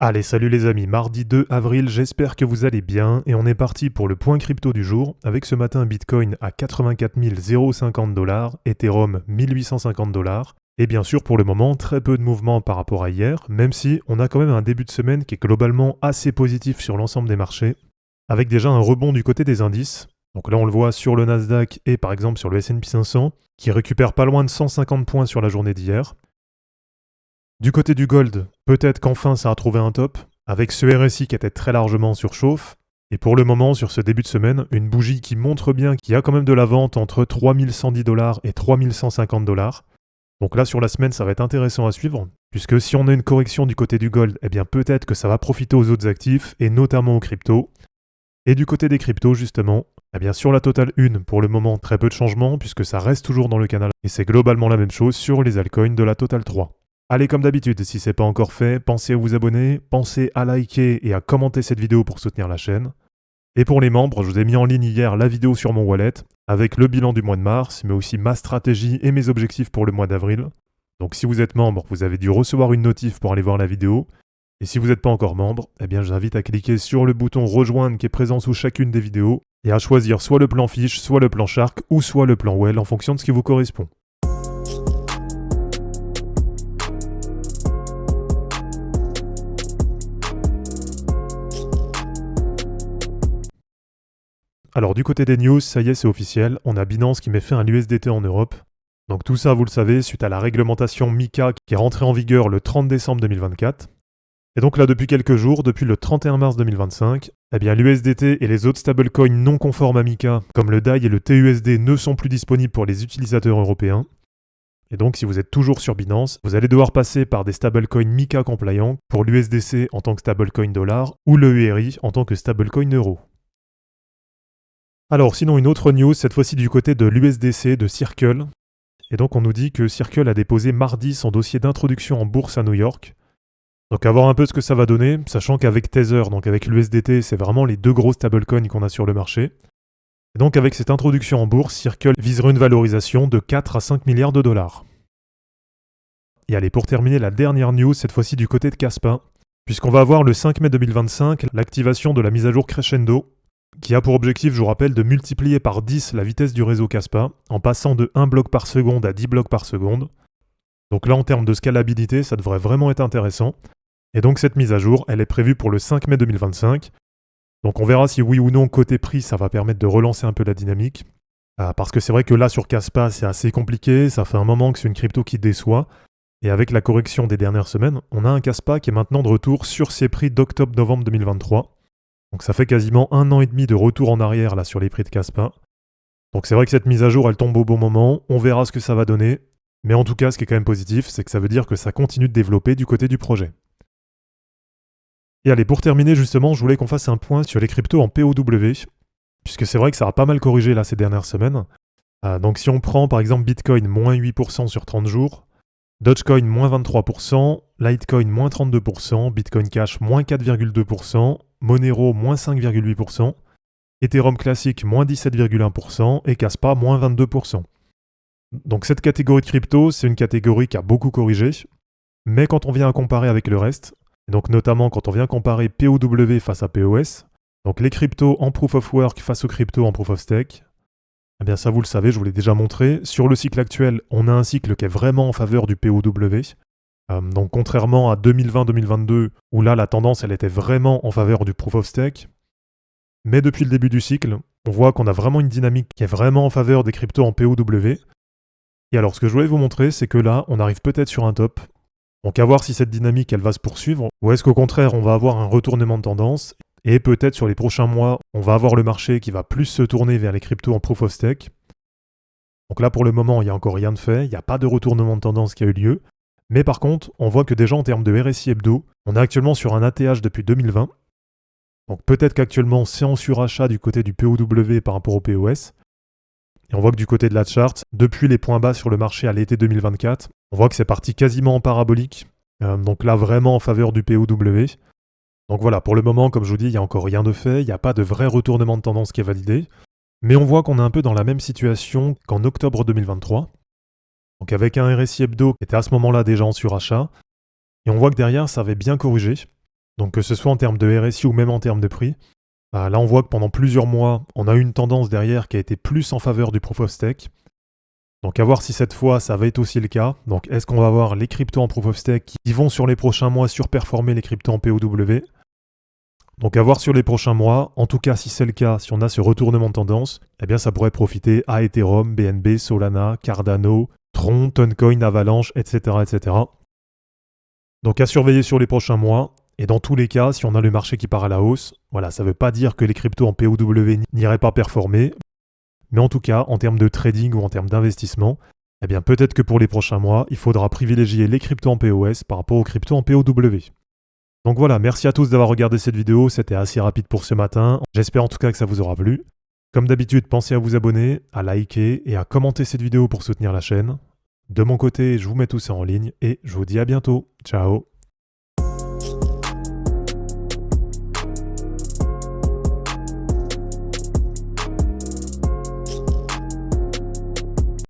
Allez, salut les amis, mardi 2 avril, j'espère que vous allez bien et on est parti pour le point crypto du jour avec ce matin Bitcoin à 84 050 $, Ethereum 1850 $ et bien sûr pour le moment très peu de mouvements par rapport à hier, même si on a quand même un début de semaine qui est globalement assez positif sur l'ensemble des marchés avec déjà un rebond du côté des indices. Donc là on le voit sur le Nasdaq et par exemple sur le S&P 500 qui récupère pas loin de 150 points sur la journée d'hier. Du côté du gold, peut-être qu'enfin ça a trouvé un top, avec ce RSI qui était très largement surchauffe, et pour le moment, sur ce début de semaine, une bougie qui montre bien qu'il y a quand même de la vente entre 3110 $ et 3150 $. Donc là, sur la semaine, ça va être intéressant à suivre, puisque si on a une correction du côté du gold, eh bien peut-être que ça va profiter aux autres actifs, et notamment aux cryptos. Et du côté des cryptos, justement, eh bien sur la Total 1, pour le moment, très peu de changements, puisque ça reste toujours dans le canal, et c'est globalement la même chose sur les altcoins de la Total 3. Allez, comme d'habitude, si c'est pas encore fait, pensez à vous abonner, pensez à liker et à commenter cette vidéo pour soutenir la chaîne. Et pour les membres, je vous ai mis en ligne hier la vidéo sur mon wallet, avec le bilan du mois de mars, mais aussi ma stratégie et mes objectifs pour le mois d'avril. Donc si vous êtes membre, vous avez dû recevoir une notif pour aller voir la vidéo. Et si vous n'êtes pas encore membre, eh bien je vous invite à cliquer sur le bouton rejoindre qui est présent sous chacune des vidéos, et à choisir soit le plan fiche, soit le plan shark, ou soit le plan well en fonction de ce qui vous correspond. Alors du côté des news, ça y est, c'est officiel, on a Binance qui met fin à l'USDT en Europe. Donc tout ça, vous le savez, suite à la réglementation MiCA qui est rentrée en vigueur le 30 décembre 2024. Et donc là, depuis quelques jours, depuis le 31 mars 2025, eh bien l'USDT et les autres stablecoins non conformes à MiCA, comme le DAI et le TUSD, ne sont plus disponibles pour les utilisateurs européens. Et donc si vous êtes toujours sur Binance, vous allez devoir passer par des stablecoins MiCA compliant pour l'USDC en tant que stablecoin dollar ou le URI en tant que stablecoin euro. Alors sinon une autre news, cette fois-ci du côté de l'USDC de Circle. Et donc on nous dit que Circle a déposé mardi son dossier d'introduction en bourse à New York. Donc à voir un peu ce que ça va donner, sachant qu'avec Tether, donc avec l'USDT, c'est vraiment les deux gros stablecoins qu'on a sur le marché. Et donc avec cette introduction en bourse, Circle visera une valorisation de 4 à 5 milliards de dollars. Et allez, pour terminer, la dernière news, cette fois-ci du côté de Kaspa, puisqu'on va avoir le 5 mai 2025 l'activation de la mise à jour Crescendo, qui a pour objectif, je vous rappelle, de multiplier par 10 la vitesse du réseau Kaspa, en passant de 1 bloc par seconde à 10 blocs par seconde. Donc là, en termes de scalabilité, ça devrait vraiment être intéressant. Et donc cette mise à jour, elle est prévue pour le 5 mai 2025. Donc on verra si oui ou non, côté prix, ça va permettre de relancer un peu la dynamique. Parce que c'est vrai que là, sur Kaspa, c'est assez compliqué, ça fait un moment que c'est une crypto qui déçoit. Et avec la correction des dernières semaines, on a un Kaspa qui est maintenant de retour sur ses prix d'octobre-novembre 2023. Donc ça fait quasiment 1 an et demi de retour en arrière là sur les prix de Kaspa. Donc c'est vrai que cette mise à jour elle tombe au bon moment, on verra ce que ça va donner. Mais en tout cas ce qui est quand même positif, c'est que ça veut dire que ça continue de développer du côté du projet. Et allez, pour terminer justement, je voulais qu'on fasse un point sur les cryptos en POW, puisque c'est vrai que ça a pas mal corrigé là ces dernières semaines. Donc si on prend par exemple Bitcoin moins 8% sur 30 jours, Dogecoin moins 23%, Litecoin moins 32%, Bitcoin Cash moins 4,2%, Monero moins 5,8%, Ethereum classique moins 17,1% et Kaspa moins 22%. Donc cette catégorie de crypto, c'est une catégorie qui a beaucoup corrigé, mais quand on vient à comparer avec le reste, et donc notamment quand on vient comparer POW face à POS, donc les cryptos en Proof of Work face aux cryptos en Proof of Stake, eh bien ça vous le savez, je vous l'ai déjà montré, sur le cycle actuel, on a un cycle qui est vraiment en faveur du POW. Donc contrairement à 2020-2022, où là la tendance elle était vraiment en faveur du Proof of Stake, mais depuis le début du cycle, on voit qu'on a vraiment une dynamique qui est vraiment en faveur des cryptos en POW. Et alors ce que je voulais vous montrer, c'est que là, on arrive peut-être sur un top. Donc à voir si cette dynamique elle va se poursuivre, ou est-ce qu'au contraire on va avoir un retournement de tendance. Et peut-être sur les prochains mois, on va avoir le marché qui va plus se tourner vers les cryptos en Proof of Stake. Donc là, pour le moment, il n'y a encore rien de fait, il n'y a pas de retournement de tendance qui a eu lieu. Mais par contre, on voit que déjà en termes de RSI hebdo, on est actuellement sur un ATH depuis 2020. Donc peut-être qu'actuellement, c'est en surachat du côté du POW par rapport au POS. Et on voit que du côté de la chart, depuis les points bas sur le marché à l'été 2024, on voit que c'est parti quasiment en parabolique. Donc là, vraiment en faveur du POW. Donc voilà, pour le moment, comme je vous dis, il n'y a encore rien de fait, il n'y a pas de vrai retournement de tendance qui est validé. Mais on voit qu'on est un peu dans la même situation qu'en octobre 2023. Donc avec un RSI hebdo qui était à ce moment-là déjà en surachat. Et on voit que derrière, ça avait bien corrigé. Donc que ce soit en termes de RSI ou même en termes de prix. Là, on voit que pendant plusieurs mois, on a eu une tendance derrière qui a été plus en faveur du Proof of Stake. Donc à voir si cette fois, ça va être aussi le cas. Donc est-ce qu'on va avoir les cryptos en Proof of Stake qui vont sur les prochains mois surperformer les cryptos en POW? Donc à voir sur les prochains mois. En tout cas, si c'est le cas, si on a ce retournement de tendance, eh bien ça pourrait profiter à Ethereum, BNB, Solana, Cardano, Tron, Toncoin, Avalanche, etc., etc. Donc à surveiller sur les prochains mois. Et dans tous les cas, si on a le marché qui part à la hausse, voilà, ça ne veut pas dire que les cryptos en POW n'iraient pas performer. Mais en tout cas, en termes de trading ou en termes d'investissement, eh bien peut-être que pour les prochains mois, il faudra privilégier les cryptos en POS par rapport aux cryptos en POW. Donc voilà, merci à tous d'avoir regardé cette vidéo, c'était assez rapide pour ce matin. J'espère en tout cas que ça vous aura plu. Comme d'habitude, pensez à vous abonner, à liker et à commenter cette vidéo pour soutenir la chaîne. De mon côté, je vous mets tout ça en ligne et je vous dis à bientôt. Ciao.